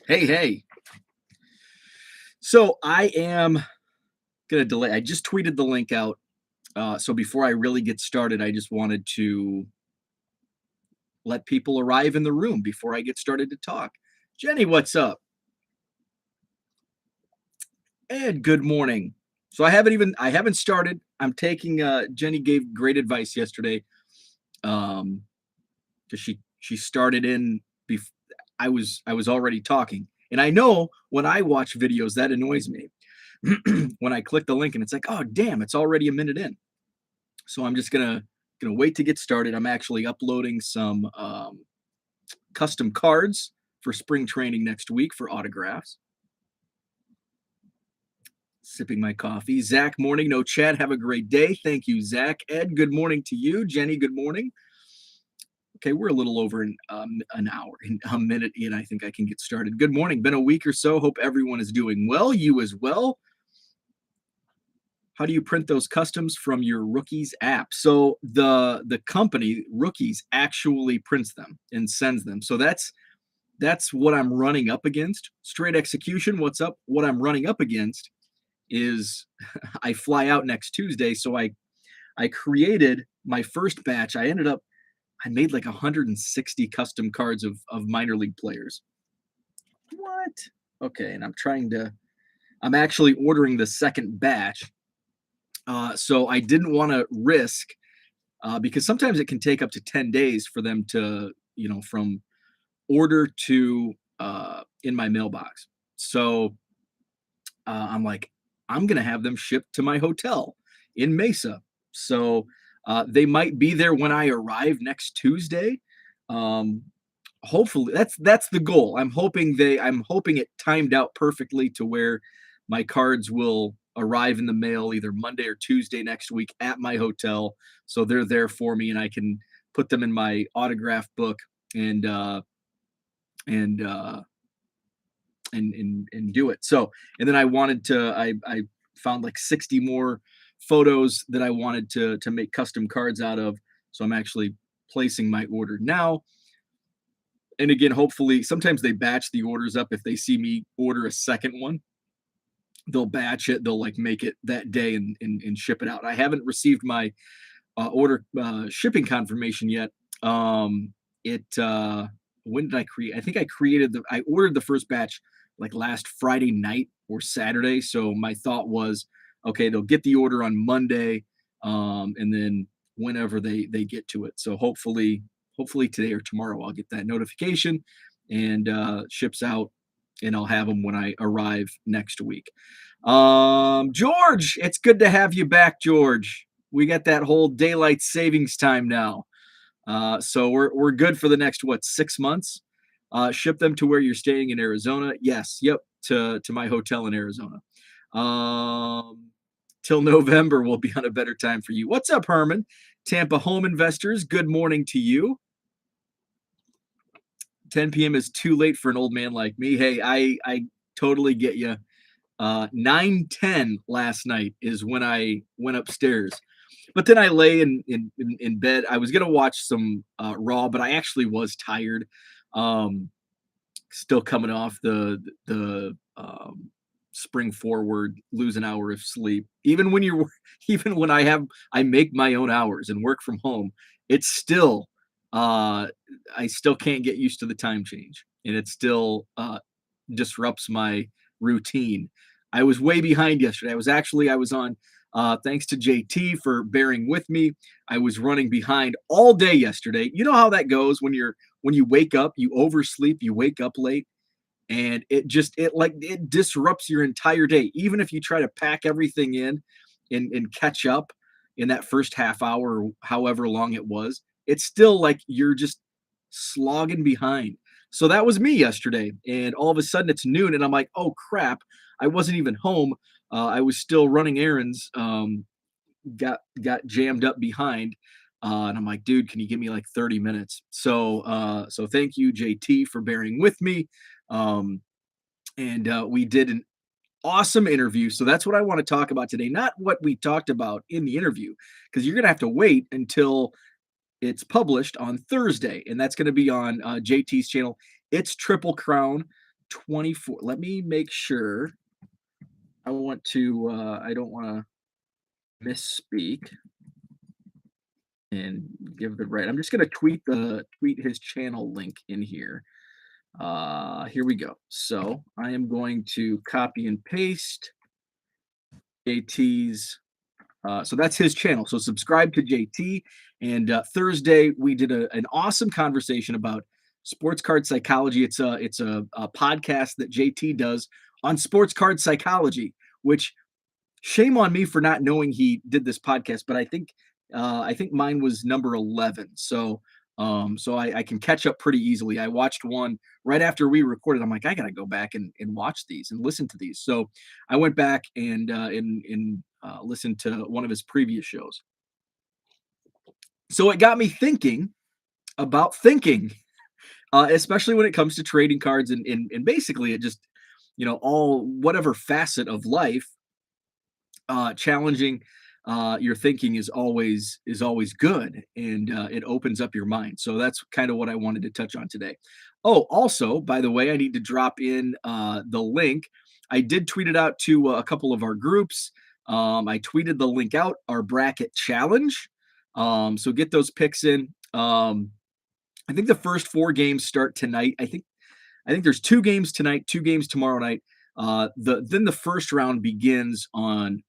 Hey, hey. So I am going to delay. I just tweeted the link out. So before I really get started, I just wanted to let people arrive in the room before I get started to talk. Jenny, what's up? Ed, good morning. So I haven't started. I'm taking Jenny gave great advice yesterday. Um because she started in bef- I was already talking. And I know when I watch videos that annoys me. When I click the link and it's like, "Oh, damn, it's already a minute in." So I'm just gonna wait to get started. I'm actually uploading some custom cards for spring training next week for autographs. Sipping my coffee. Zach, morning. No chat. Have a great day. Thank you, Zach. Ed, good morning to you. Jenny, good morning. Okay, we're a little over an hour, a minute in. I think I can get started. Good morning. Been a week or so. Hope everyone is doing well. You as well. How do you print those customs from your Rookies app? So the company Rookies actually prints them and sends them. So that's what I'm running up against. Straight execution. What's up? What I'm running up against is I fly out next Tuesday. So I created my first batch. I made like 160 custom cards of minor league players. What? Okay, and I'm actually ordering the second batch. So I didn't want to risk because sometimes it can take up to 10 days for them to, from order to in my mailbox. So I'm like, I'm going to have them shipped to my hotel in Mesa. So they might be there when I arrive next Tuesday. Um, Hopefully that's the goal. I'm hoping it timed out perfectly to where my cards will arrive in the mail either Monday or Tuesday next week at my hotel. So they're there for me and I can put them in my autograph book and and uh and do it. So and then I found like 60 more photos that I wanted to make custom cards out of. So I'm actually placing my order now. And again, hopefully, sometimes they batch the orders up. If they see me order a second one, they'll batch it. They'll like make it that day and ship it out. I haven't received my order shipping confirmation yet. It When did I create? I think I ordered the first batch like last Friday night or Saturday. So my thought was, okay, they'll get the order on Monday, and then whenever they get to it. So hopefully today or tomorrow I'll get that notification and ships out, and I'll have them when I arrive next week. George, it's good to have you back, George. We got that whole daylight savings time now. So we're good for the next 6 months. Ship them to where you're staying in Arizona. Yes, yep, to my hotel in Arizona. Um, till November will be on a better time for you. What's up, Herman? Tampa home investors. Good morning to you. 10 p.m. is too late for an old man like me. Hey, I totally get you. 9:10 last night is when I went upstairs. But then I lay in bed. I was gonna watch some Raw, but I actually was tired. Um, Still coming off the spring forward, lose an hour of sleep. Even when you're even when I make my own hours and work from home, it's still I still can't get used to the time change, and it still disrupts my routine. I was way behind yesterday. I was on thanks to JT for bearing with me. I was running behind all day yesterday. You know how that goes when you wake up, you oversleep, you wake up late, and it disrupts your entire day. Even if you try to pack everything in and catch up in that first half hour or however long it was, it's still like you're just slogging behind. So that was me yesterday, and all of a sudden it's noon, and I'm like, oh crap, I wasn't even home. I was still running errands. Got jammed up behind, and I'm like, dude, can you give me like 30 minutes? So thank you, JT, for bearing with me. Um, and we did an awesome interview. So that's what I want to talk about today, not what we talked about in the interview, because you're gonna have to wait until it's published on Thursday, and that's going to be on JT's channel. It's Triple Crown 24. Let me make sure. I want to. I don't want to misspeak and give the right. I'm just going to tweet his channel link in here. Here we go. So I am going to copy and paste JT's. So that's his channel. So subscribe to JT. And Thursday we did an awesome conversation about sports card psychology. It's a podcast that JT does on sports card psychology, which shame on me for not knowing he did this podcast, but I think mine was number 11. So I can catch up pretty easily. I watched one right after we recorded. I'm like, I gotta go back and watch these and listen to these. So I went back and listened to one of his previous shows. So it got me thinking about thinking, especially when it comes to trading cards and basically it just, all whatever facet of life. Challenging your thinking is always good, and it opens up your mind. So that's kind of what I wanted to touch on today. Oh, also, by the way, I need to drop in the link. I did tweet it out to a couple of our groups. I tweeted the link out, our bracket challenge. So get those picks in. I think the first 4 games start tonight. I think there's 2 games tonight, 2 games tomorrow night. Then the first round begins on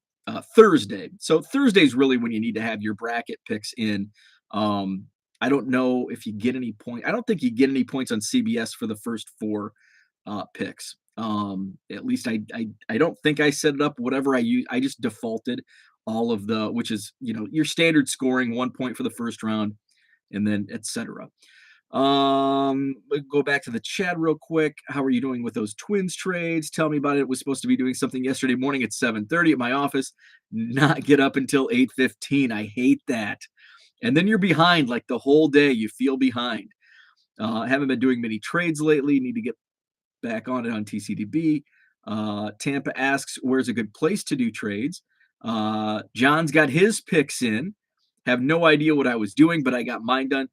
Thursday. So Thursday's really when you need to have your bracket picks in. I don't know if you get any point. I don't think you get any points on CBS for the first 4 picks. At least I don't think I set it up. Whatever I use, I just defaulted all of which is your standard scoring, 1 point for the first round, and then etc. We'll go back to the chat real quick. How are you doing with those Twins trades? Tell me about it. Was supposed to be doing something yesterday morning at 7:30 at my office. Not get up until 8:15. I hate that. And then you're behind like the whole day. You feel behind. I haven't been doing many trades lately. Need to get back on it on TCDB. Tampa asks, where's a good place to do trades? John's got his picks in. Have no idea what I was doing, but I got mine done.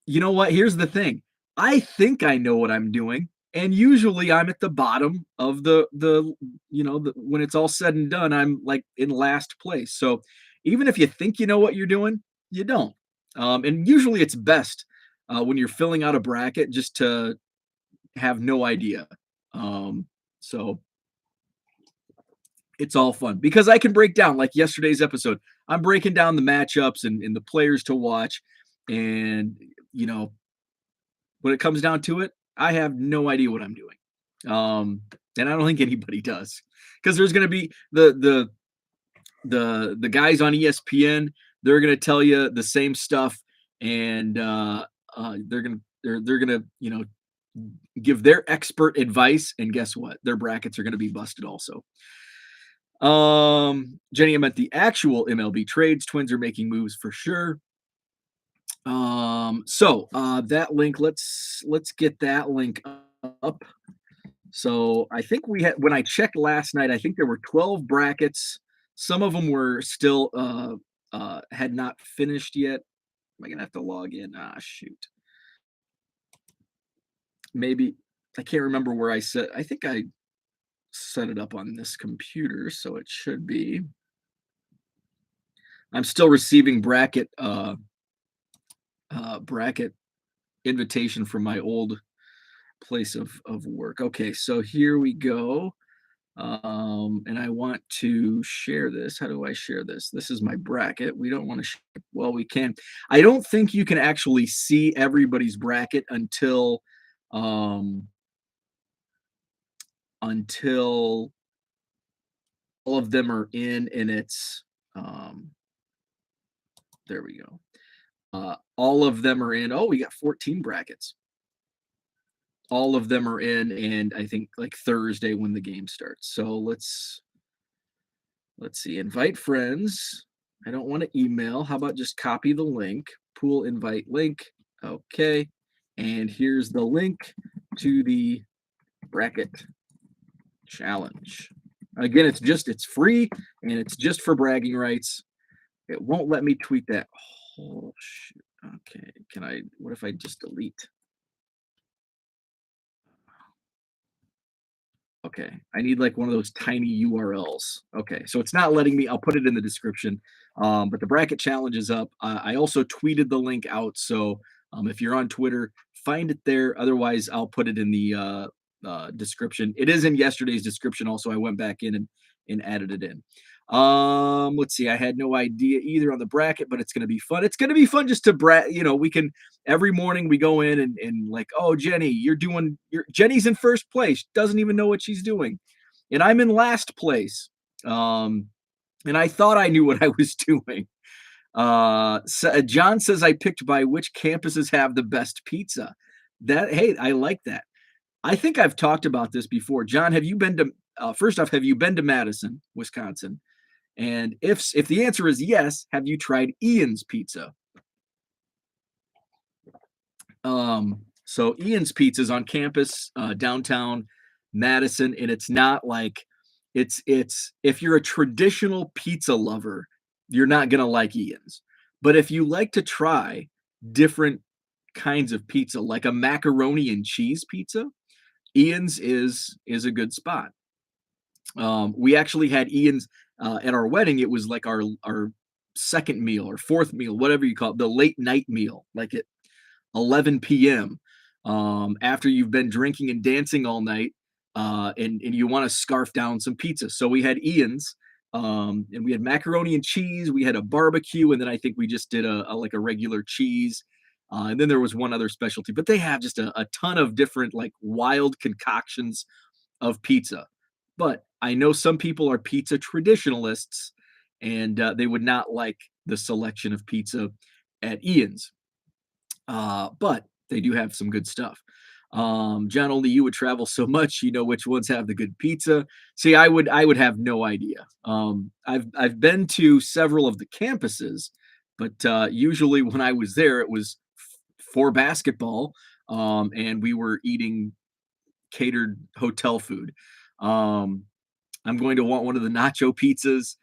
You know what? Here's the thing. I think I know what I'm doing, and usually I'm at the bottom of when it's all said and done, I'm like in last place. So even if you think you know what you're doing, you don't. And usually it's best when you're filling out a bracket just to have no idea. So it's all fun because I can break down, like yesterday's episode. I'm breaking down the matchups and the players to watch, and when it comes down to it, I have no idea what I'm doing. And I don't think anybody does, because there's going to be the guys on ESPN. They're going to tell you the same stuff, and they're going to give their expert advice. And guess what? Their brackets are going to be busted also. Jenny, I meant the actual MLB trades. Twins are making moves for sure. So that link, let's get that link up. So I think when I checked last night, I think there were 12 brackets. Some of them were still had not finished yet. Am I gonna have to log in? Shoot. Maybe I can't remember where I set. I think I set it up on this computer, so it should be. I'm still receiving bracket invitation from my old place of work. Okay, so here we go. And I want to share this. How do I share this? This is my bracket. We don't want to share. Well, we can. I don't think you can actually see everybody's bracket until all of them are in, and it's there we go. All of them are in. Oh, we got 14 brackets. All of them are in, and I think like Thursday when the game starts. So let's see. Invite friends. I don't want to email. How about just copy the link? Pool invite link. Okay. And here's the link to the bracket challenge. Again, it's free, and it's just for bragging rights. It won't let me tweet that. Oh, shoot. Okay. What if I just delete? Okay. I need like one of those tiny URLs. Okay. So it's not letting me, I'll put it in the description. But the bracket challenge is up. I also tweeted the link out. So if you're on Twitter, find it there. Otherwise, I'll put it in the description. It is in yesterday's description. Also, I went back in and added it in. Let's see. I had no idea either on the bracket, but it's going to be fun. It's going to be fun just to we can every morning we go in and like, oh, Jenny, Jenny's in first place, doesn't even know what she's doing. And I'm in last place. Um, and I thought I knew what I was doing. John says I picked by which campuses have the best pizza. Hey, I like that. I think I've talked about this before. John, have you been to first off, have you been to Madison, Wisconsin? And if the answer is yes, have you tried Ian's Pizza? So Ian's Pizza is on campus, downtown Madison, and it's not like it's if you're a traditional pizza lover, you're not gonna like Ian's. But if you like to try different kinds of pizza, like a macaroni and cheese pizza, Ian's is a good spot. We actually had Ian's at our wedding. It was like our second meal or fourth meal, whatever you call it, the late night meal, like at 11 p.m. After you've been drinking and dancing all night, and you want to scarf down some pizza. So we had Ian's, and we had macaroni and cheese. We had a barbecue, and then I think we just did like a regular cheese. And then there was one other specialty, but they have just a ton of different like wild concoctions of pizza. But I know some people are pizza traditionalists, and they would not like the selection of pizza at Ian's. But they do have some good stuff. John, only you would travel so much, you know which ones have the good pizza. See, I would have no idea. I've been to several of the campuses, but usually when I was there, it was for basketball, and we were eating catered hotel food. Um, I'm going to want one of the nacho pizzas.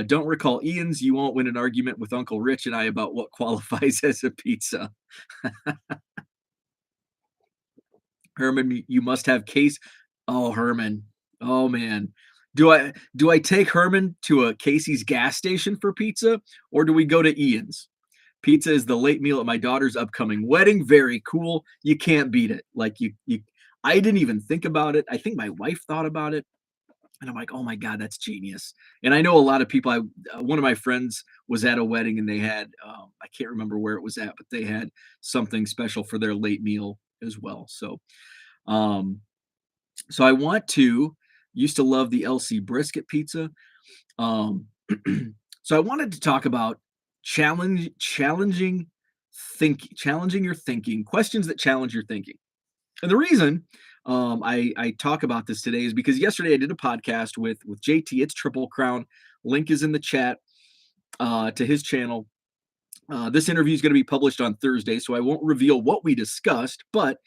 Don't recall Ian's. You won't win an argument with Uncle Rich and I about what qualifies as a pizza. Herman, you must have case. Oh, Herman. Oh man. Do I take Herman to a Casey's gas station for pizza, or do we go to Ian's? Pizza is the late meal at my daughter's upcoming wedding. Very cool. You can't beat it. Like you I didn't even think about it. I think my wife thought about it. And I'm like, oh my God, that's genius. And I know a lot of people. One of my friends was at a wedding and they had, I can't remember where it was at, but they had something special for their late meal as well. Um, so I used to love the LC brisket pizza. Um, so I wanted to talk about challenging your thinking, questions that challenge your thinking. And the reason I talk about this today is because yesterday I did a podcast with JT. It's Triple Crown. Link is in the chat to his channel. This interview is going to be published on Thursday, so I won't reveal what we discussed. But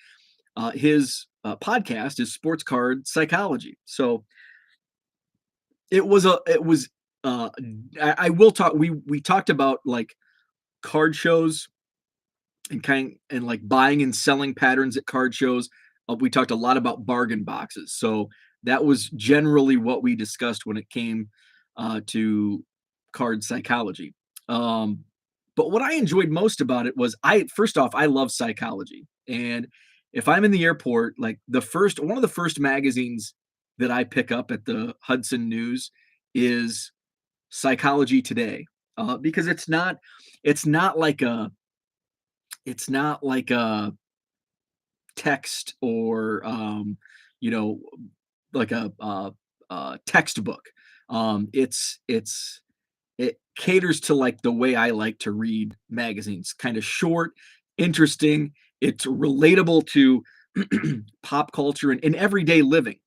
his podcast is Sports Card Psychology. So it was I will talk. We talked about like card shows and like buying and selling patterns at card shows. We talked a lot about bargain boxes. So that was generally what we discussed when it came to card psychology. But what I enjoyed most about it was first off, I love psychology. And if I'm in the airport, like one of the first magazines that I pick up at the Hudson News is Psychology Today. Because it's not like a it's not like a text or you know like a textbook. It caters to like the way I like to read magazines, kind of short, interesting. It's relatable to pop culture and everyday living.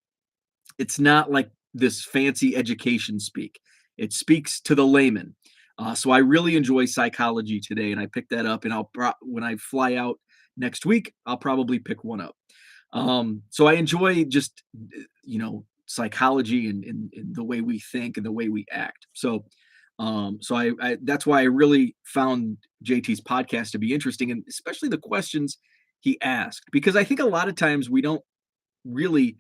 It's not like this fancy education speak. It speaks to the layman. So I really enjoy Psychology Today, and I picked that up. And when I fly out next week, I'll probably pick one up. So I enjoy just psychology and the way we think and the way we act. So So I that's why I really found JT's podcast to be interesting, and especially the questions he asked, because I think a lot of times we don't really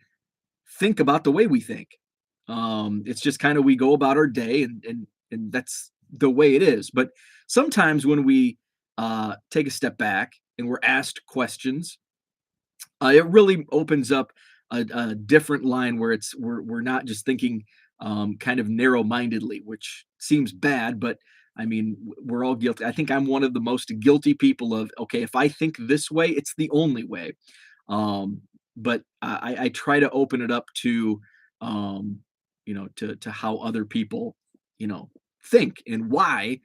think about the way we think. It's just kind of we go about our day, and that's the way it is. But sometimes when we take a step back and we're asked questions, it really opens up a different line where we're not just thinking kind of narrow-mindedly, which seems bad, but I mean we're all guilty. I think I'm one of the most guilty people of, okay, if I think this way, it's the only way. Um, but I try to open it up to um, to how other people you know think, and why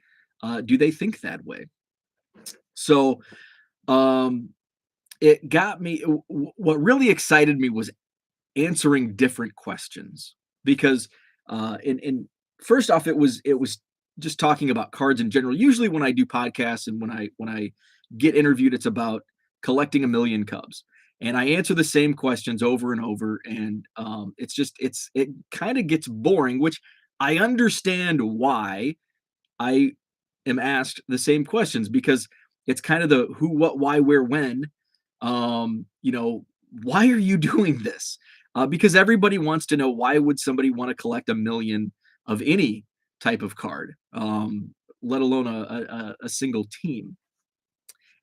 do they think that way. So um, it got me. What really excited me was answering different questions, because in first off, it was just talking about cards in general. Usually when I do podcasts and when I get interviewed, it's about collecting a million Cubs, and I answer the same questions over and over, and it kind of gets boring, which I understand why I am asked the same questions, because it's kind of the who, what, why, where, when. Why are you doing this? Because everybody wants to know, why would somebody want to collect a million of any type of card, let alone a single team?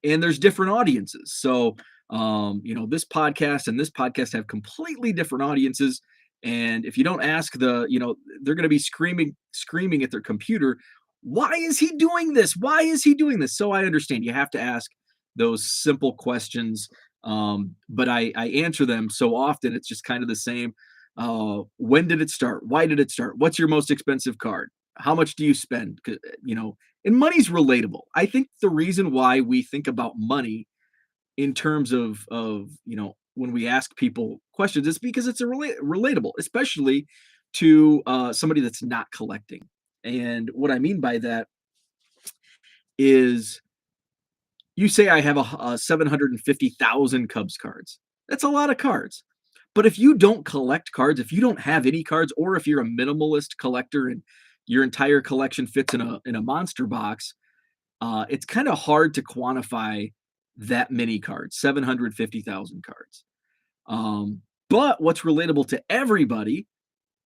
And there's different audiences. So, this podcast have completely different audiences. And if you don't ask they're going to be screaming at their computer, why is he doing this? Why is he doing this? So I understand you have to ask those simple questions. But I answer them so often, it's just kind of the same. When did it start? Why did it start? What's your most expensive card? How much do you spend? And money's relatable. I think the reason why we think about money in terms of when we ask people questions is because it's relatable, especially to somebody that's not collecting. And what I mean by that is, you say I have a 750,000 Cubs cards. That's a lot of cards. But if you don't collect cards, if you don't have any cards, or if you're a minimalist collector and your entire collection fits in a monster box, it's kind of hard to quantify that many cards, 750,000 cards. But what's relatable to everybody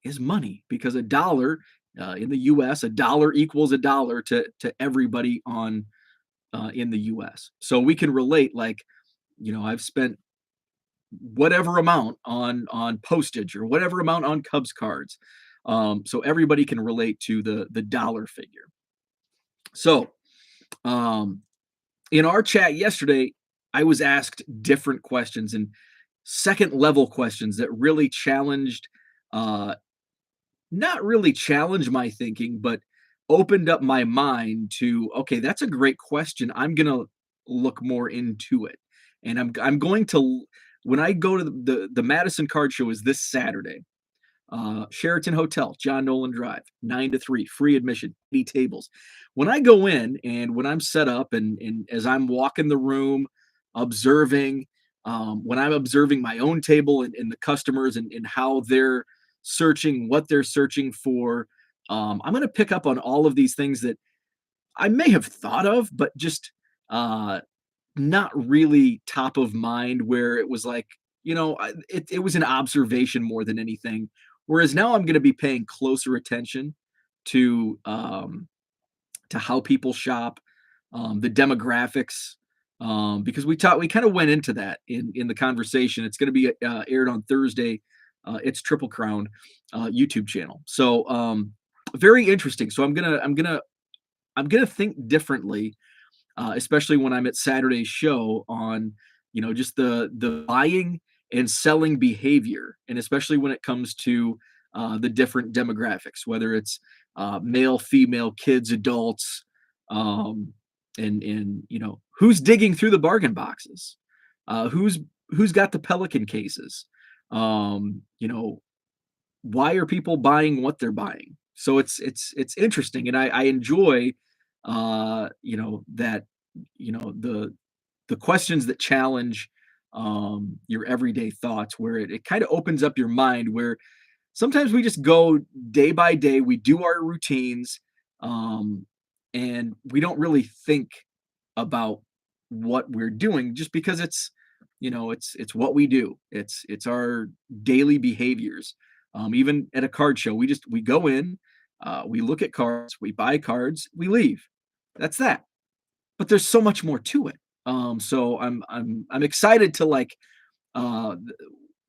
is money, because a dollar in the US, a dollar equals a dollar to everybody in the US. So we can relate, like, I've spent whatever amount on postage, or whatever amount on Cubs cards. So everybody can relate to the dollar figure. So um, in our chat yesterday, I was asked different questions, and second level questions that really challenged, uh, not really challenged my thinking, but opened up my mind to, okay, that's a great question. I'm going to look more into it. And I'm going to, when I go to the Madison Card Show is this Saturday, Sheraton Hotel, John Nolan Drive, 9 to 3, free admission, 80 tables. When I go in and when I'm set up, and as I'm walking the room, observing, when I'm observing my own table, and the customers, and how they're searching, what they're searching for, I'm going to pick up on all of these things that I may have thought of, but just uh, not really top of mind, where it was like, it was an observation more than anything. Whereas now I'm going to be paying closer attention to how people shop, the demographics, because we kind of went into that in the conversation. It's going to be aired on Thursday. It's Triple Crown YouTube channel. So very interesting. So I'm gonna think differently, especially when I'm at Saturday's show, on just the buying and selling behavior, and especially when it comes to the different demographics, whether it's male, female, kids, adults, um, and who's digging through the bargain boxes, who's got the Pelican cases, why are people buying what they're buying. So it's interesting, and I enjoy that the questions that challenge your everyday thoughts, where it kind of opens up your mind, where sometimes we just go day by day, we do our routines, Um, and we don't really think about what we're doing just because it's what we do. It's our daily behaviors. Even at a card show, we go in, we look at cards, we buy cards, we leave. That's that. But there's so much more to it. So I'm excited to uh,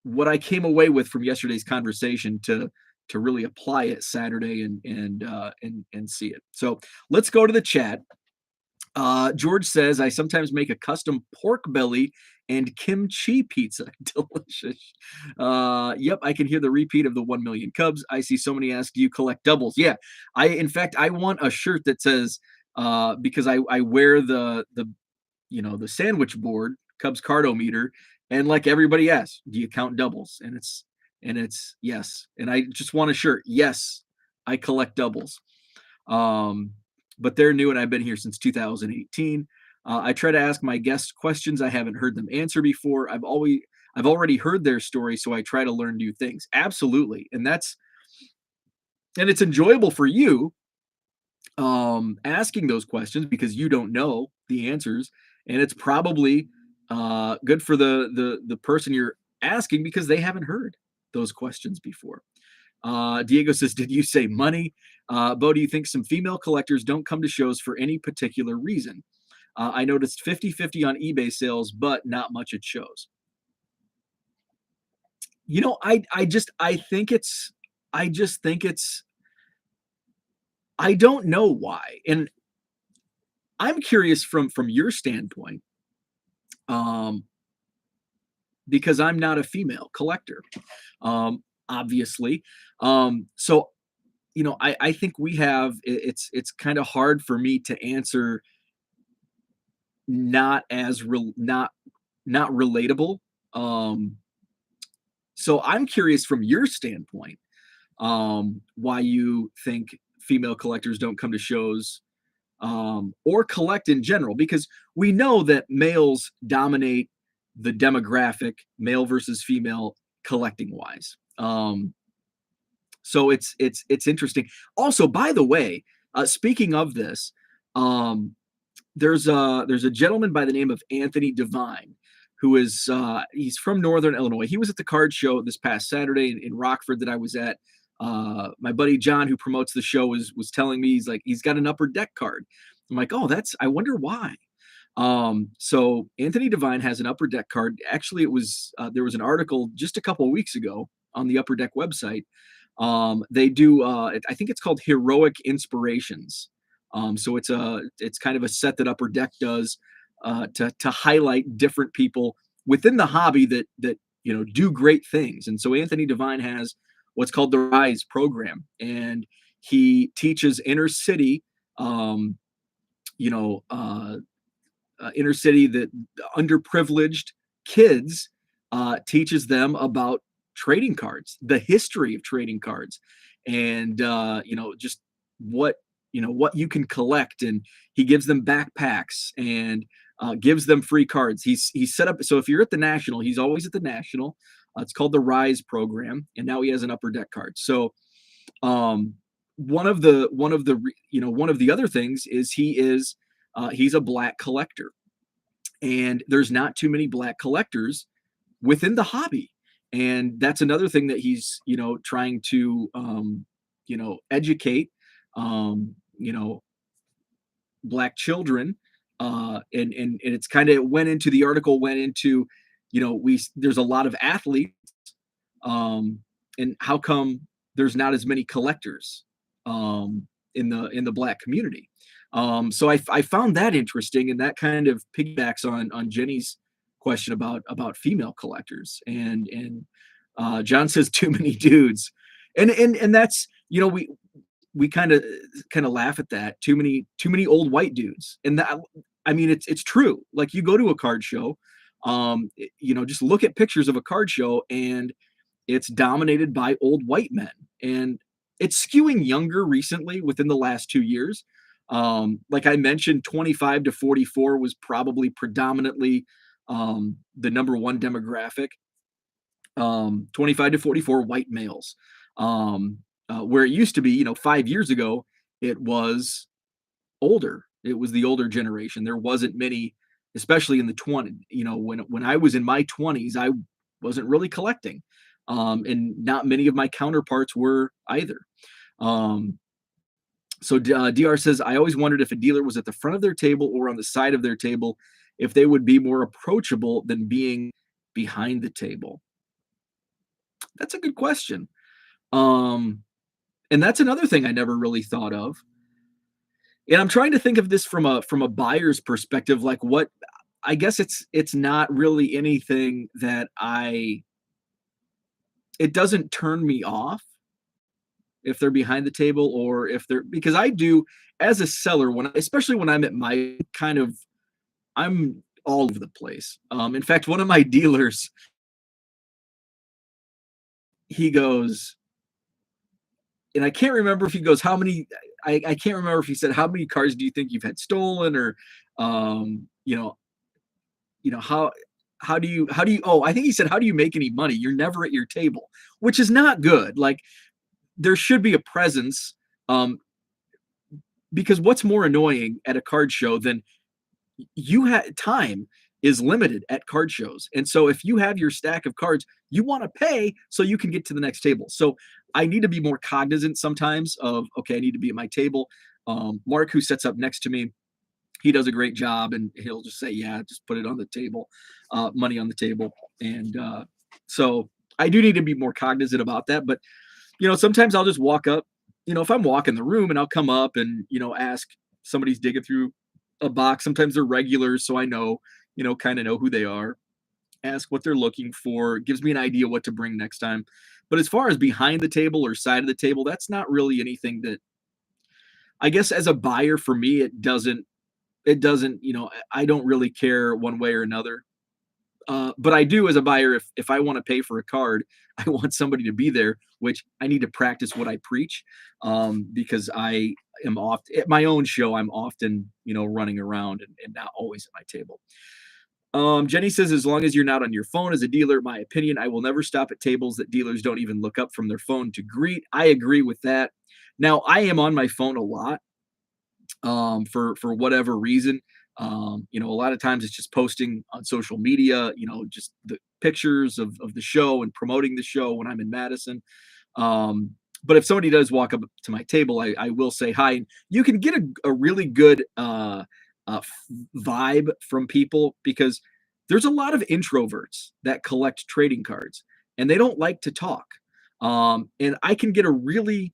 what I came away with from yesterday's conversation to really apply it Saturday and see it. So let's go to the chat. George says, I sometimes make a custom pork belly and kimchi pizza. Delicious. Yep, I can hear the repeat of the 1 million Cubs. I see so many ask, do you collect doubles? Yeah, in fact, I want a shirt that says, because I wear the sandwich board, Cubs cardometer, and like everybody asks, do you count doubles? And it's yes. And I just want a shirt. Yes, I collect doubles. Um, but they're new and I've been here since 2018. I try to ask my guests questions I haven't heard them answer before. I've already heard their story, so I try to learn new things. Absolutely. And it's enjoyable for you asking those questions because you don't know the answers, and it's probably good for the person you're asking because they haven't heard those questions before. Diego says, did you say money? Bo, do you think some female collectors don't come to shows for any particular reason? I noticed 50-50 on eBay sales, but not much at shows. I just think it's I don't know why. And I'm curious from your standpoint, um, because I'm not a female collector, obviously. So I think it's kind of hard for me to answer not as real not relatable. Um, so I'm curious from your standpoint, why you think female collectors don't come to shows, or collect in general, because we know that males dominate the demographic, male versus female collecting wise. So it's interesting. Also, by the way, speaking of this, um, there's a gentleman by the name of Anthony Devine, who is he's from Northern Illinois. He was at the card show this past Saturday in Rockford that I was at. My buddy John, who promotes the show, was telling me he's got an upper deck card. I'm like, oh, I wonder why. So Anthony Devine has an upper deck card. Actually, there was an article just a couple of weeks ago on the upper deck website. They do I think it's called Heroic Inspirations. So it's kind of a set that Upper Deck does to highlight different people within the hobby that do great things. And so Anthony Devine has what's called the Rise program, and he teaches um, you know, uh, inner city that underprivileged kids, teaches them about trading cards, the history of trading cards, and just what what you can collect. And he gives them backpacks and gives them free cards. He's set up so if you're at the National, he's always at the National. It's called the Rise program, and now he has an upper deck card. So um, one of the other things is he's a black collector, and there's not too many black collectors within the hobby. And that's another thing that he's trying to educate um, you know black children. And it's kind of went into we there's a lot of athletes, um, and how come there's not as many collectors in the black community. So I found that interesting, and that kind of piggybacks on Jenny's question about female collectors. And John says too many dudes, and that's we kind of laugh at that. Too many old white dudes, and that I mean it's true. Like, you go to a card show, just look at pictures of a card show, and it's dominated by old white men, and it's skewing younger recently within the last 2 years. Like I mentioned, 25 to 44 was probably predominantly the number one demographic. 25 to 44 white males, where it used to be 5 years ago it was older. It was the older generation. There wasn't many, especially in the 20, when I was in my 20s, I wasn't really collecting. And not many of my counterparts were either. Um, DR says, I always wondered if a dealer was at the front of their table or on the side of their table, if they would be more approachable than being behind the table. That's a good question. Um, and that's another thing I never really thought of. And I'm trying to think of this from a buyer's perspective, like what I guess it's not really anything that it doesn't turn me off if they're behind the table or if they're because I do as a seller especially when I'm at my kind of I'm all over the place. In fact, one of my dealers, he goes, and I can't remember if he goes, how many, I can't remember if he said, how many cars do you think you've had stolen or, um, you know, how do you, oh, I think he said, how do you make any money? You're never at your table, which is not good. Like there should be a presence, um, because what's more annoying at a card show than you have time is limited at card shows. And so if you have your stack of cards, you want to pay so you can get to the next table. So I need to be more cognizant sometimes of, okay, I need to be at my table. Mark, who sits up next to me, he does a great job and he'll just say, yeah, just put it on the table, money on the table. And so I do need to be more cognizant about that. But, sometimes I'll just walk up, if I'm walking the room and I'll come up and, ask somebody's digging through a box. Sometimes they're regulars. So I know, kind of know who they are, ask what they're looking for, gives me an idea what to bring next time. But as far as behind the table or side of the table, that's not really anything that I guess as a buyer for me, it doesn't, I don't really care one way or another. But I do as a buyer, if I want to pay for a card, I want somebody to be there, which I need to practice what I preach. Because I am often at my own show, I'm often, running around and not always at my table. Jenny says, as long as you're not on your phone as a dealer, my opinion, I will never stop at tables that dealers don't even look up from their phone to greet. I agree with that. Now, I am on my phone a lot, for whatever reason. A lot of times it's just posting on social media, just the pictures of the show and promoting the show when I'm in Madison. Um, but if somebody does walk up to my table, I will say hi. And you can get a really good vibe from people because there's a lot of introverts that collect trading cards and they don't like to talk. And I can get a really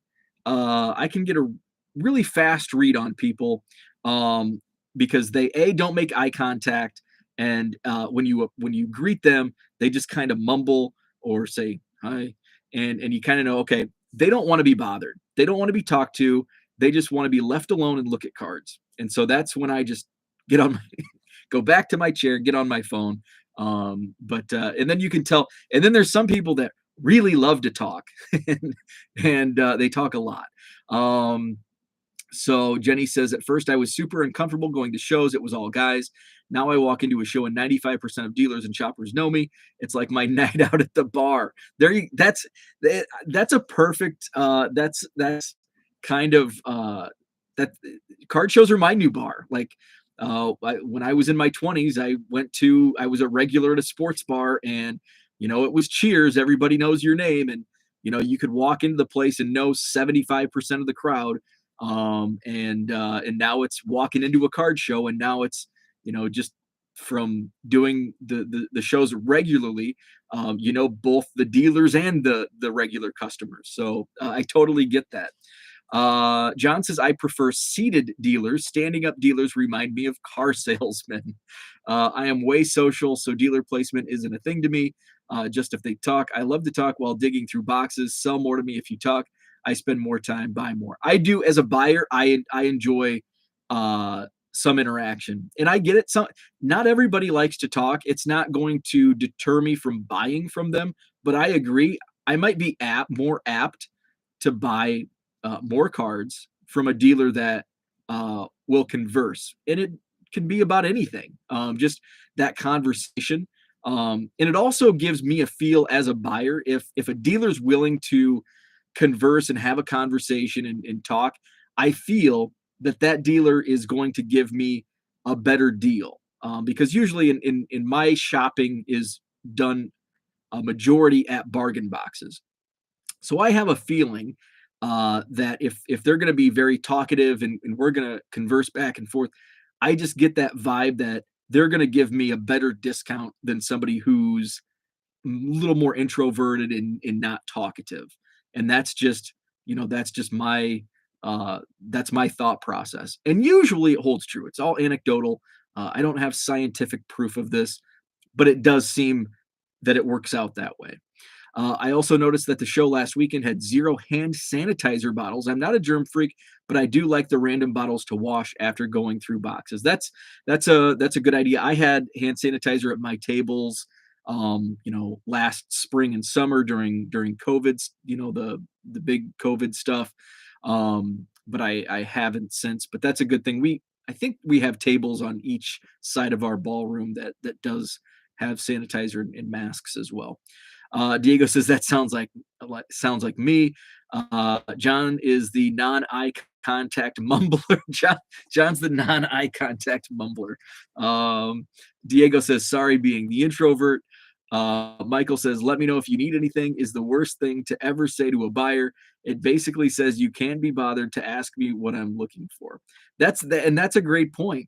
fast read on people, because they don't make eye contact, and when you greet them, they just kind of mumble or say hi, and you kind of know, okay, they don't want to be bothered, they don't want to be talked to, they just want to be left alone and look at cards. And so that's when I just get on my go back to my chair, get on my phone. But and then you can tell, and then there's some people that really love to talk and they talk a lot. So Jenny says, at first I was super uncomfortable going to shows. It was all guys. Now I walk into a show and 95% of dealers and shoppers know me. It's like my night out at the bar. That's a perfect, that's kind of, that card shows are my new bar. Like, when I was in my 20s, I was a regular at a sports bar, and, it was cheers. Everybody knows your name. And, you could walk into the place and know 75% of the crowd. And now it's walking into a card show, and now it's, just from doing the shows regularly, both the dealers and the regular customers. So I totally get that. John says, I prefer seated dealers. Standing up dealers remind me of car salesmen. I am way social, so dealer placement isn't a thing to me. Just if they talk. I love to talk while digging through boxes. Sell more to me if you talk. I spend more time, buy more. I do as a buyer. I enjoy some interaction, and I get it. Not everybody likes to talk. It's not going to deter me from buying from them, but I agree. I might be more apt to buy more cards from a dealer that will converse, and it can be about anything. Just that conversation, and it also gives me a feel as a buyer if a dealer's willing to converse and have a conversation and talk. I feel that that dealer is going to give me a better deal. Because usually in my shopping is done a majority at bargain boxes. So I have a feeling that if they're going to be very talkative and we're going to converse back and forth, I just get that vibe that they're going to give me a better discount than somebody who's a little more introverted and not talkative. And that's just that's my thought process. And usually it holds true. It's all anecdotal. I don't have scientific proof of this, but it does seem that it works out that way. I also noticed that the show last weekend had 0 hand sanitizer bottles. I'm not a germ freak, but I do like the random bottles to wash after going through boxes. That's a good idea. I had hand sanitizer at my tables, last spring and summer during COVID, the big COVID stuff. But I haven't since. But that's a good thing. I think we have tables on each side of our ballroom that does have sanitizer and masks as well. Diego says that sounds like me. John is the non-eye contact mumbler. John's the non-eye contact mumbler. Diego says sorry being the introvert. Michael says let me know if you need anything is the worst thing to ever say to a buyer. It basically says you can be bothered to ask me what I'm looking for. That's a great point.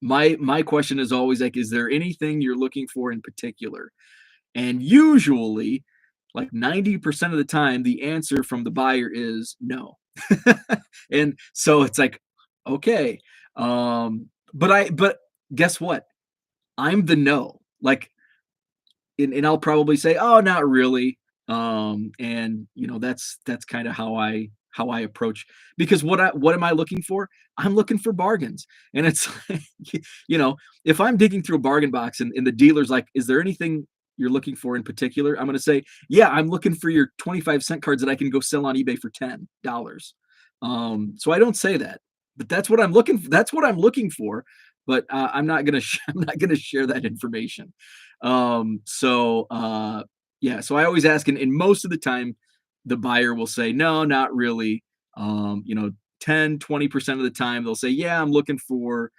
My question is always like, is there anything you're looking for in particular? And usually, like 90% of the time, the answer from the buyer is no. And so it's like, okay. But guess what? I'm the no. Like, and I'll probably say, "Oh, not really." And that's kind of how I approach because what am I looking for? I'm looking for bargains. And it's like, you know, if I'm digging through a bargain box and the dealer's like, "Is there anything you're looking for in particular?" I'm going to say, "Yeah, I'm looking for your 25-cent cards that I can go sell on eBay for $10." So I don't say that, but that's what I'm looking for. But I'm not gonna I'm not gonna share that information. Yeah, so I always ask, and most of the time, the buyer will say, no, not really. Um, you know, 10, 20% of the time, they'll say, yeah, I'm looking for,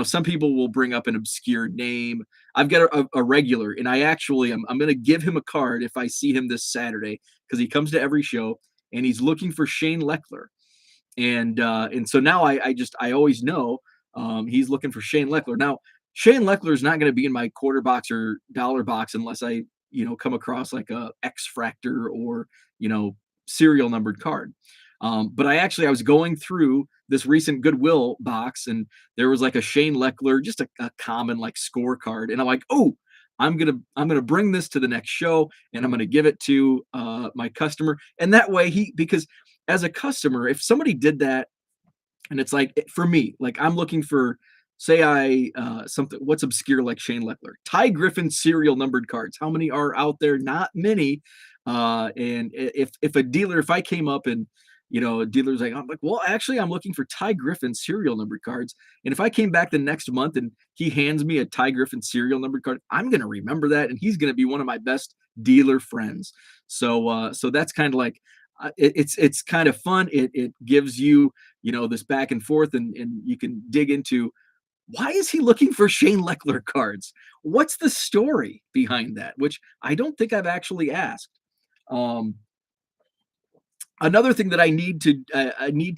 some people will bring up an obscure name. I've got a regular, and I'm going to give him a card if I see him this Saturday because he comes to every show and he's looking for Shane Leckler. And so now I always know he's looking for Shane Leckler. Now Shane Leckler is not going to be in my quarter box or dollar box unless I come across like a X Fractor or serial numbered card. But I was going through this recent Goodwill box and there was like a Shane Leckler, just a common like scorecard, and I'm like, oh. I'm gonna bring this to the next show, and I'm gonna give it to my customer, and that way because as a customer, if somebody did that and it's like for me, like I'm looking for, say I something what's obscure like Shane Leckler, Ty Griffin serial numbered cards. How many are out there? Not many. And if I came up and a dealer's like, I'm like, well, actually, I'm looking for Ty Griffin serial numbered cards. And if I came back the next month and he hands me a Ty Griffin serial numbered card, I'm gonna remember that, and he's gonna be one of my best dealer friends. So that's kind of like it's kind of fun. It gives you this back and forth, and you can dig into why is he looking for Shane Leckler cards? What's the story behind that? Which I don't think I've actually asked. Um, Another thing that I need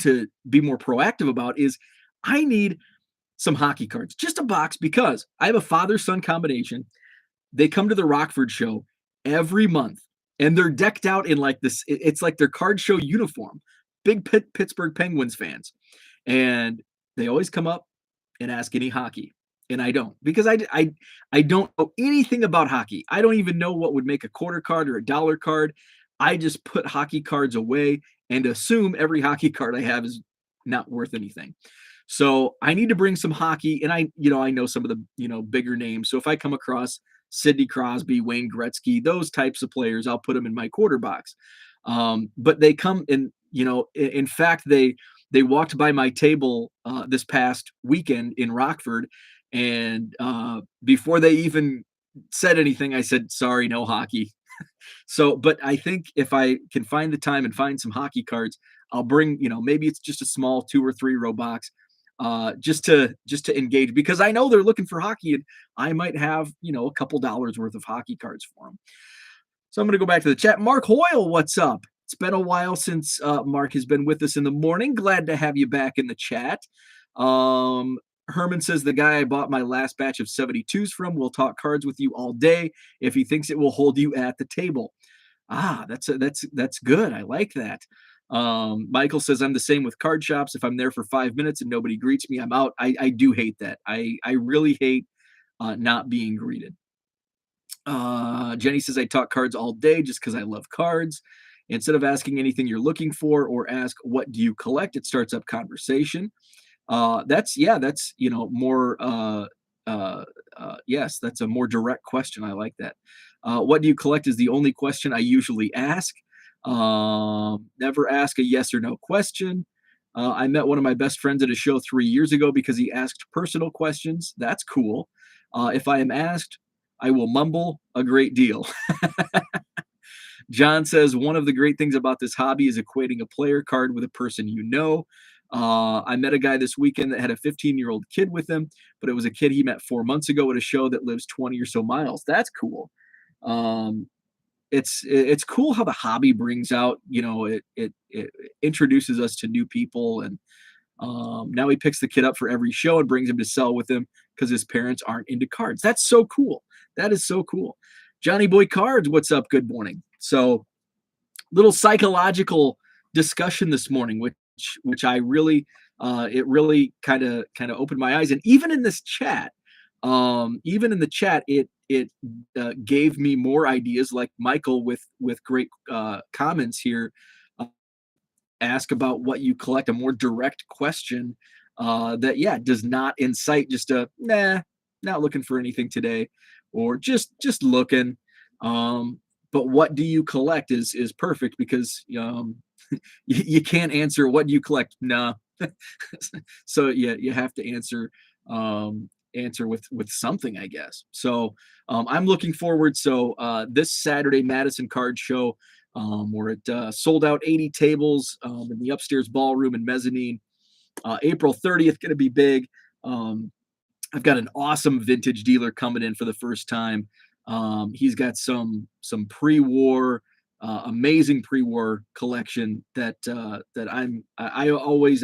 to be more proactive about is I need some hockey cards, just a box, because I have a father son combination. They come to the Rockford show every month, and they're decked out in like this. It's like their card show uniform. Big Pittsburgh Penguins fans, and they always come up and ask any hockey, and I don't, because I don't know anything about hockey. I don't even know what would make a quarter card or a dollar card. I just put hockey cards away and assume every hockey card I have is not worth anything. So I need to bring some hockey, and I know some of the bigger names. So if I come across Sidney Crosby, Wayne Gretzky, those types of players, I'll put them in my quarter box. But they come in, in fact, they walked by my table this past weekend in Rockford, and before they even said anything, I said, "Sorry, no hockey." So, but I think if I can find the time and find some hockey cards, I'll bring, maybe it's just a small 2 or 3 row box, just to engage, because I know they're looking for hockey, and I might have, a couple dollars worth of hockey cards for them. So I'm going to go back to the chat. Mark Hoyle, what's up? It's been a while since Mark has been with us in the morning. Glad to have you back in the chat. Herman says, the guy I bought my last batch of 72s from will talk cards with you all day if he thinks it will hold you at the table. That's good. I like that. Michael says, I'm the same with card shops. If I'm there for 5 minutes and nobody greets me, I'm out. I do hate that. I really hate not being greeted. Jenny says, I talk cards all day just because I love cards. Instead of asking anything you're looking for or ask, what do you collect? It starts up conversation. That's more, yes, that's a more direct question. I like that. What do you collect is the only question I usually ask. Never ask a yes or no question. I met one of my best friends at a show 3 years ago because he asked personal questions. That's cool. If I am asked, I will mumble a great deal. John says, one of the great things about this hobby is equating a player card with a person you know. I met a guy this weekend that had a 15-year-old kid with him, but it was a kid he met 4 months ago at a show that lives 20 or so miles. That's cool. It's cool how the hobby brings out, it introduces us to new people, and now he picks the kid up for every show and brings him to sell with him because his parents aren't into cards. That's so cool. That is so cool. Johnny Boy Cards, what's up? Good morning. So, little psychological discussion this morning, which I really, it really kind of opened my eyes. And even in this chat, it gave me more ideas. Like Michael with great comments here. Ask about what you collect, a more direct question that does not incite just a not looking for anything today, or just looking. But what do you collect is perfect, because you can't answer what do you collect. Nah. So you have to answer with something, I guess. So I'm looking forward. So this Saturday, Madison Card Show, we're at sold out 80 tables in the upstairs ballroom and mezzanine. April 30th, going to be big. I've got an awesome vintage dealer coming in for the first time. He's got some pre-war, amazing pre-war collection that I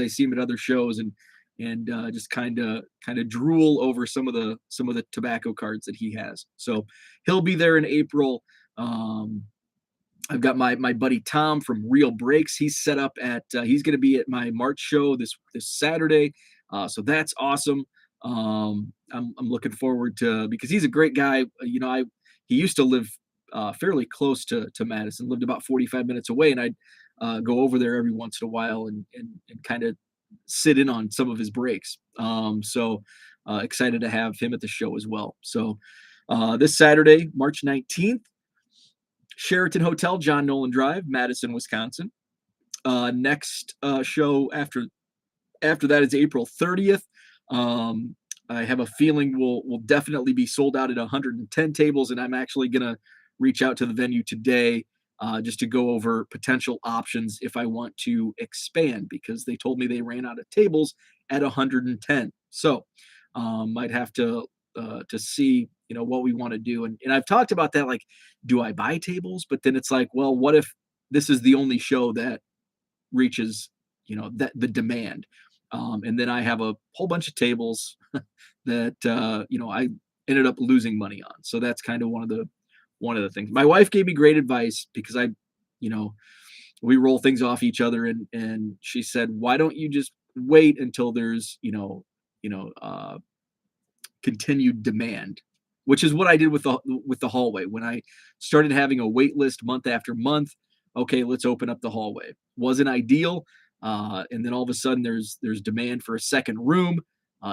see him at other shows, and just kind of drool over some of the tobacco cards that he has. So he'll be there in April. I've got my buddy Tom from Real Breaks. He's set up at he's going to be at my March show this Saturday. So that's awesome. I'm looking forward to, because he's a great guy. He used to live fairly close to Madison, lived about 45 minutes away, and I'd go over there every once in a while and kind of sit in on some of his breaks. So excited to have him at the show as well. So this Saturday, March 19th, Sheraton Hotel, John Nolan Drive, Madison, Wisconsin. Next show after that is April 30th. I have a feeling we'll definitely be sold out at 110 tables, and I'm actually going to reach out to the venue today just to go over potential options if I want to expand, because they told me they ran out of tables at 110. So might have to see what we want to do, and I've talked about that, like, do I buy tables? But then it's like, well, what if this is the only show that reaches that the demand, and then I have a whole bunch of tables that I ended up losing money on. So that's kind of one of the things. My wife gave me great advice, because we roll things off each other, and she said, why don't you just wait until there's continued demand, which is what I did with the hallway. When I started having a wait list month after month, okay, let's open up the hallway. Wasn't ideal. And then all of a sudden there's demand for a second room.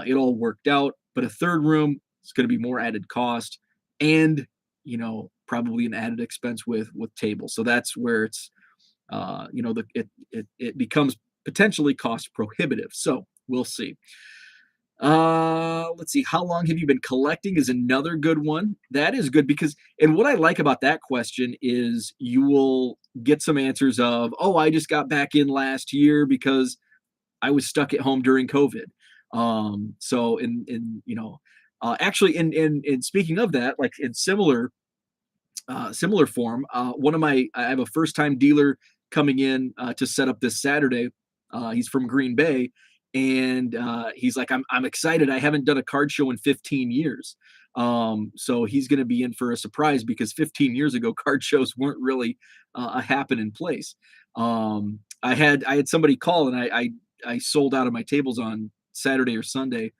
It all worked out, but a third room is going to be more added cost, and probably an added expense with tables. So that's where it's it becomes potentially cost prohibitive. So we'll see. Let's see. How long have you been collecting is another good one. That is good, because, and what I like about that question is you will get some answers of, oh, I just got back in last year because I was stuck at home during COVID. So actually, in speaking of that, like in similar form, I have a first time dealer coming in to set up this Saturday. He's from Green Bay, and he's like, I'm excited. I haven't done a card show in 15 years. So he's going to be in for a surprise because 15 years ago, card shows weren't really a happening place. I had somebody call, and I sold out of my tables on Saturday or Sunday.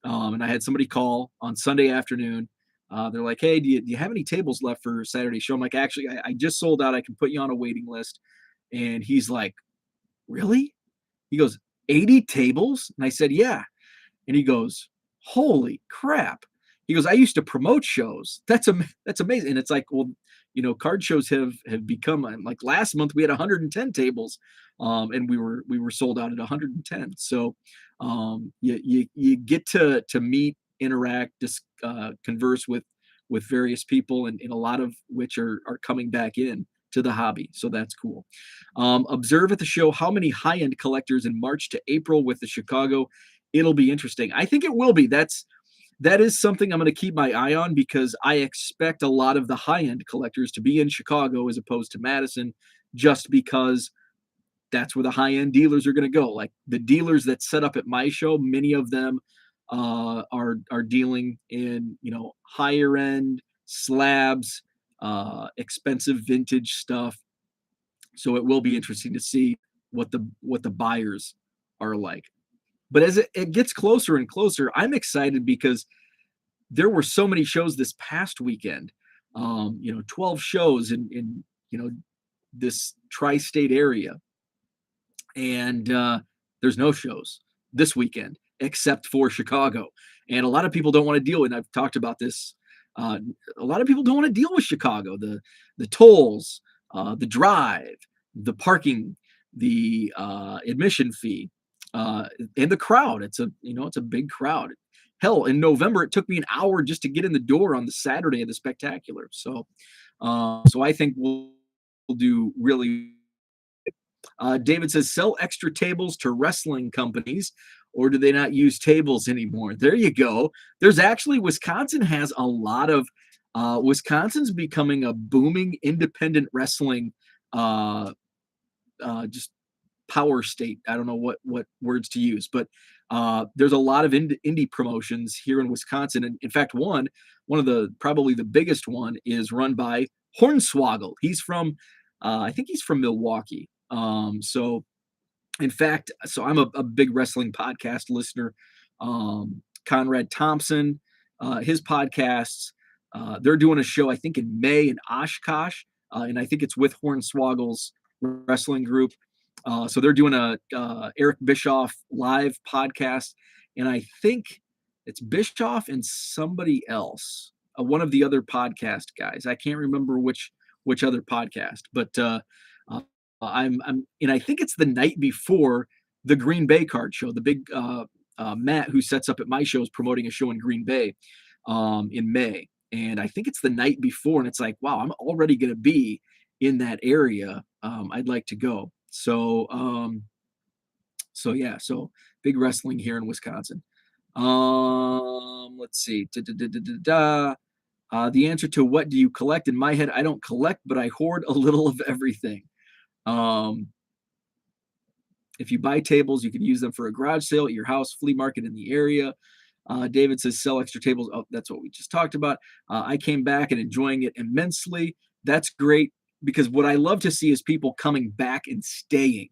And I had somebody call on Sunday afternoon. They're like, "Hey, do you have any tables left for Saturday show?" I'm like, "Actually, I just sold out. I can put you on a waiting list." And he's like, "Really?" He goes, "80 tables?" And I said, "Yeah." And he goes, "Holy crap!" He goes, "I used to promote shows. That's amazing." And it's like, well, card shows have become, like last month we had 110 tables, and we were sold out at 110. So you get to meet, interact, converse with various people, and a lot of which are coming back in to the hobby. So that's cool. Observe at the show how many high-end collectors in March to April with the Chicago. It'll be interesting. I think it will be. That is something I'm going to keep my eye on because I expect a lot of the high-end collectors to be in Chicago as opposed to Madison, just because that's where the high-end dealers are going to go. Like the dealers that set up at my show, many of them are dealing in higher end slabs, expensive vintage stuff. So it will be interesting to see what the buyers are like. But as it gets closer and closer, I'm excited because there were so many shows this past weekend. 12 shows in this tri-state area, and there's no shows this weekend except for Chicago. And a lot of people don't want to deal with. And I've talked about this. A lot of people don't want to deal with Chicago. The tolls, the drive, the parking, the admission fee, and the crowd. It's a big crowd. Hell, in November it took me an hour just to get in the door on the Saturday of the spectacular. So I think we'll do really. David says, sell extra tables to wrestling companies, or do they not use tables anymore? There you go. There's actually, Wisconsin has a lot of, Wisconsin's becoming a booming independent wrestling, just power state. I don't know what words to use, but there's a lot of indie promotions here in Wisconsin. And in fact, one of the probably the biggest one is run by Hornswoggle. I think he's from Milwaukee. So in fact, I'm a big wrestling podcast listener. Conrad Thompson, his podcasts, they're doing a show, I think in May in Oshkosh, and I think it's with Hornswoggle's wrestling group. So they're doing a Eric Bischoff live podcast, and I think it's Bischoff and somebody else, one of the other podcast guys. I can't remember which other podcast, but I'm and I think it's the night before the Green Bay card show. The big Matt, who sets up at my show, is promoting a show in Green Bay in May, and I think it's the night before. And it's like, wow, I'm already going to be in that area. I'd like to go. So yeah, so big wrestling here in Wisconsin. Let's see. The answer to what do you collect? In my head, I don't collect, but I hoard a little of everything. If you buy tables, you can use them for a garage sale at your house, flea market in the area. David says sell extra tables. Oh, that's what we just talked about. I came back and enjoying it immensely. That's great, because what I love to see is people coming back and staying,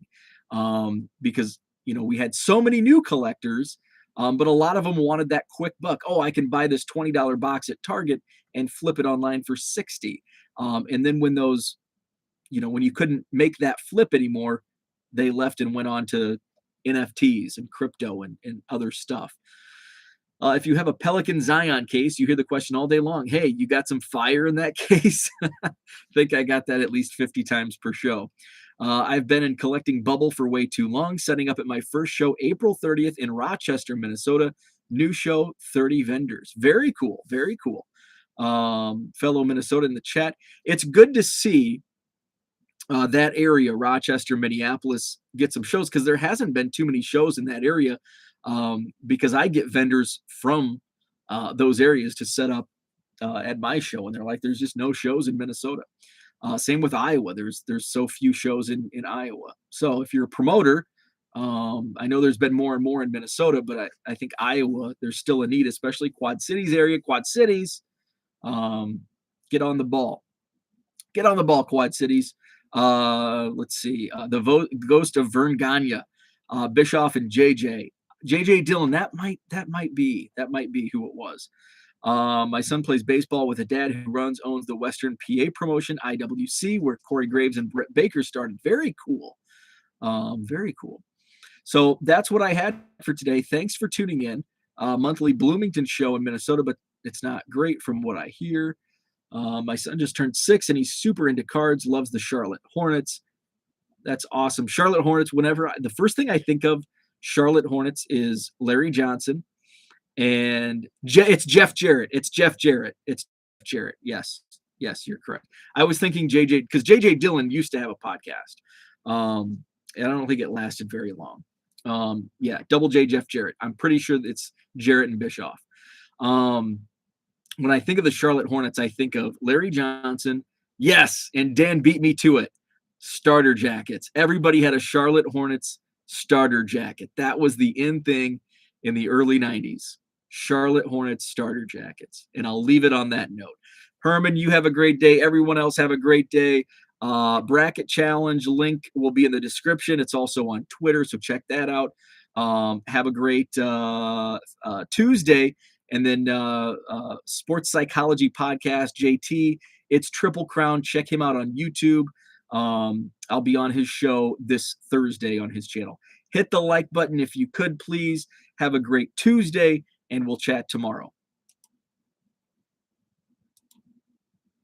because we had so many new collectors, but a lot of them wanted that quick buck. Oh, I can buy this $20 box at Target and flip it online for $60. And then when when you couldn't make that flip anymore, they left and went on to NFTs and crypto and other stuff. If you have a Pelican Zion case, you hear the question all day long, hey, you got some fire in that case? I think I got that at least 50 times per show. I've been in collecting bubble for way too long, setting up at my first show April 30th in Rochester, Minnesota. New show, 30 vendors. Very cool. Very cool. Fellow Minnesota in the chat. It's good to see that area, Rochester, Minneapolis, get some shows because there hasn't been too many shows in that area. Because I get vendors from those areas to set up at my show, and they're like, "There's just no shows in Minnesota." Same with Iowa. There's so few shows in Iowa. So if you're a promoter, I know there's been more and more in Minnesota, but I think Iowa, there's still a need, especially Quad Cities area. Quad Cities, um, get on the ball. Get on the ball, Quad Cities. Let's see. Ghost of Vern Gagne, Bischoff and JJ Dillon. That might be who it was. My son plays baseball with a dad who owns the Western PA promotion, IWC, where Corey Graves and Brett Baker started. Very cool. Very cool. So that's what I had for today. Thanks for tuning in. Monthly Bloomington show in Minnesota, but it's not great from what I hear. My son just turned 6 and he's super into cards, loves the Charlotte Hornets. That's awesome. Charlotte Hornets, the first thing I think of Charlotte Hornets is Larry Johnson and it's Jeff Jarrett. It's Jeff Jarrett. It's Jarrett. Yes. Yes, you're correct. I was thinking JJ because JJ Dillon used to have a podcast. And I don't think it lasted very long. Yeah, Double J Jeff Jarrett. I'm pretty sure it's Jarrett and Bischoff. When I think of the Charlotte Hornets, I think of Larry Johnson. Yes, and Dan beat me to it. Starter jackets. Everybody had a Charlotte Hornets starter jacket. That was the in thing in the early 90s. Charlotte Hornets starter jackets. And I'll leave it on that note. Herman, you have a great day. Everyone else have a great day. Bracket challenge link will be in the description. It's also on Twitter, so check that out. Have a great Tuesday. And then Sports Psychology Podcast, JT. It's Triple Crown. Check him out on YouTube. I'll be on his show this Thursday on his channel. Hit the like button if you could, please. Have a great Tuesday, and we'll chat tomorrow.